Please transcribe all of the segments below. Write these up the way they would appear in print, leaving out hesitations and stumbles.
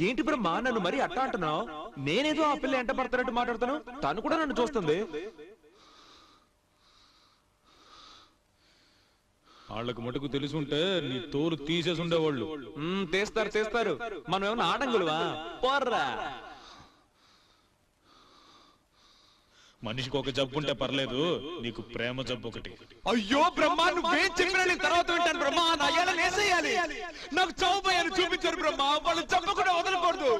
ఏంటి బ్రహ్మ నన్ను మరీ అట్టా అంటున్నావు? నేనేదో ఆ పిల్ల ఎంట పడతానట్టు మాట్లాడతాను, తను కూడా నన్ను చూస్తుంది. వాళ్ళకి మటుకు తెలుసుంటే నీ తోలు తీసేసి ఉండేవాళ్ళు. తీస్తారు తీస్తారు, మనం ఏమన్నా ఆడంగులువా? పోర్రా. మనిషికి ఒక జబ్బు ఉంటే పర్లేదు, నీకు ప్రేమ జబ్బు ఒకటి. అయ్యో బ్రహ్మ, నువ్వేం చెప్పినా నేను తర్వాత వింటాను బ్రహ్మ. నా అయ్యాల నేసేయాలి. నాకు చౌబయ్యాను చూపించారు బ్రహ్మ, వాళ్ళు చంపకుండా వదలకూడదు.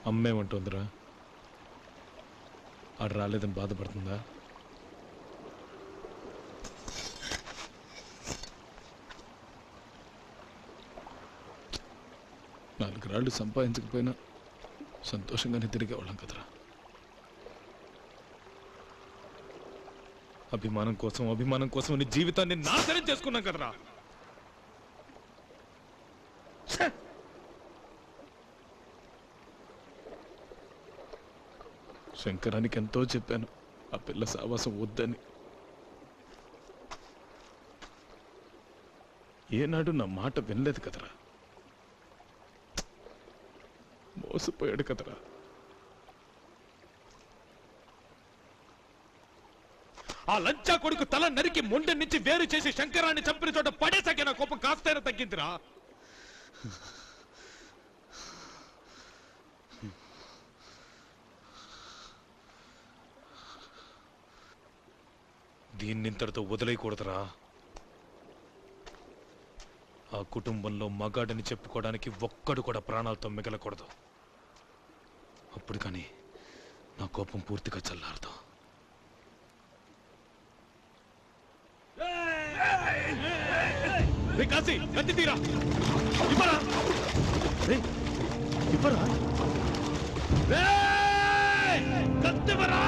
అమ్మేమంటుందిరా? ఆడు రాలేదని బాధపడుతుందా? నాలుగు రాళ్ళు సంపాదించకపోయినా సంతోషంగానే తిరిగేవాళ్ళం కదరా. అభిమానం కోసం నీ జీవితాన్ని నాశనం చేసుకున్నాం కదరా. శంకరానికి ఎంతో చెప్పాను ఆ పిల్ల సావాసం వద్దని. ఏనాడు నా మాట వినలేదు కదరా. మోసపోయాడు కదరా. ఆ లంచా కొడుకు తల నరికి మొండె నుంచి వేరు చేసి శంకరాన్ని చంపిన చోట పడేసాకే నా కోపం కాస్తైనా తగ్గిందిరా. దీన్నింతటితో వదిలేయకూడదురా. ఆ కుటుంబంలో మగాడని చెప్పుకోవడానికి ఒక్కడు కూడా ప్రాణాలతో మిగలకూడదు. అప్పుడు కానీ నా కోపం పూర్తిగా చల్లారదు. కాశీ కత్తి తీరా. ఇవ్వరా ఇవ్వరా కత్తివరా.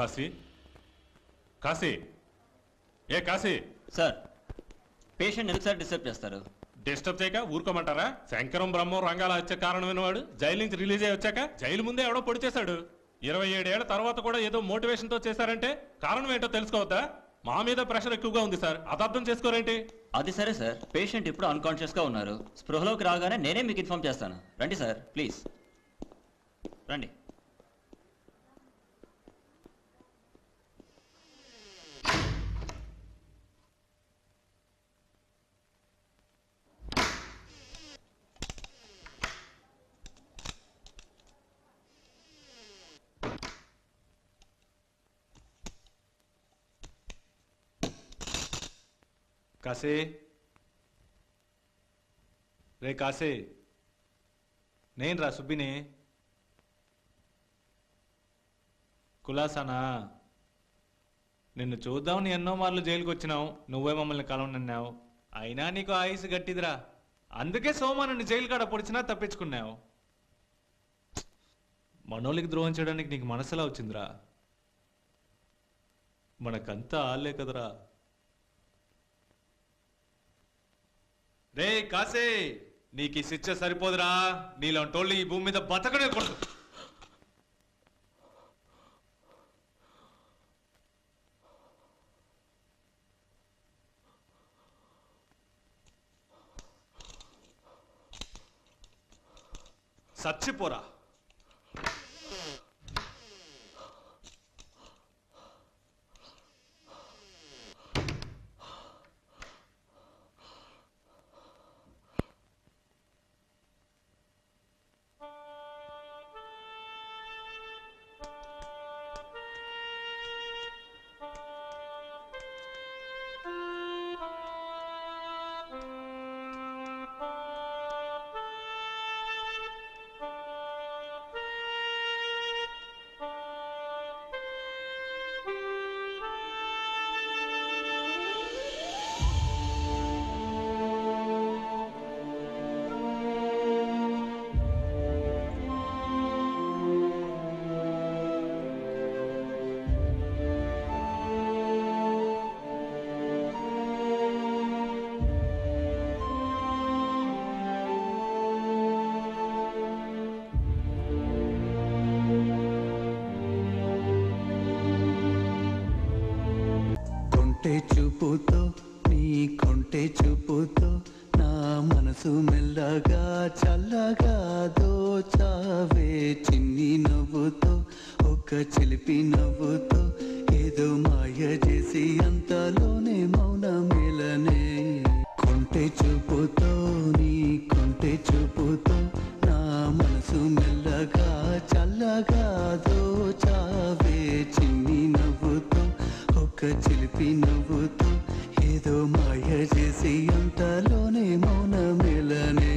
కాశీ కాశీ ఏ కాశీ సార్ పేషెంట్ ఎందుకు సార్ డిస్టర్బ్ చేస్తారు? డిస్టర్బ్ చేయక ఊరుకోమంటారా? శంకరం బ్రహ్మం రంగాల హత్య కారణమైన వాడు జైలు నుంచి రిలీజ్ అయ్యి వచ్చాక జైలు ముందే ఎవడో పొడి చేశాడు. 27 ఏళ్ల తర్వాత కూడా ఏదో మోటివేషన్ తో చేశారంటే కారణం ఏంటో తెలుసుకోవద్దా? మా మీద ప్రెషర్ ఎక్కువగా ఉంది సార్, అది అర్థం చేసుకోరేంటి? అది సరే సార్, పేషెంట్ ఇప్పుడు అన్కాన్షియస్ గా ఉన్నారు. స్పృహలోకి రాగానే నేనే మీకు ఇన్ఫార్మ్ చేస్తాను. రండి సార్ ప్లీజ్ రండి. కాశీ, రే కాశీ, నేను రా సుబ్బిని. కులాసానా? నిన్ను చూద్దామని ఎన్నో మార్లు జైలుకి వచ్చినావు, నువ్వే మమ్మల్ని కలవనన్నావు. అయినా నీకు ఆయుసు గట్టిదిరా, అందుకే సోమా నిన్ను జైలు కాడ పొడిచినా తప్పించుకున్నావు. మనోళ్ళకి ద్రోహం చేయడానికి నీకు మనసులా వచ్చిందిరా. మనకంతా ఆళ్ళే కదరా. రే కాసే, నీకు ఈ శిక్ష సరిపోదురా. నీలాంటోళ్ళు ఈ భూమి మీద బతకనే కూడదు. చచ్చిపోరా. కొంటె చూపుతో నీ కొంటె చూపుతో నా మనసు మెల్లగా చల్లగా దోచావే. చిన్ని నవ్వుతో ఒక చిలిపి నవ్వుతో ఏదో మాయ చేసి అంతలోనే మౌన మేలనే. కొంటె చూపుతో నీ కొంటె చూపుతో నా మనసు మెల్లగా చల్లగా దోచావే. చిన్ని నవ్వుతో ఒక చిలిపి నవ్వుతో ఏదో మాయ చేసి అంతలోనే మౌన మేలనే.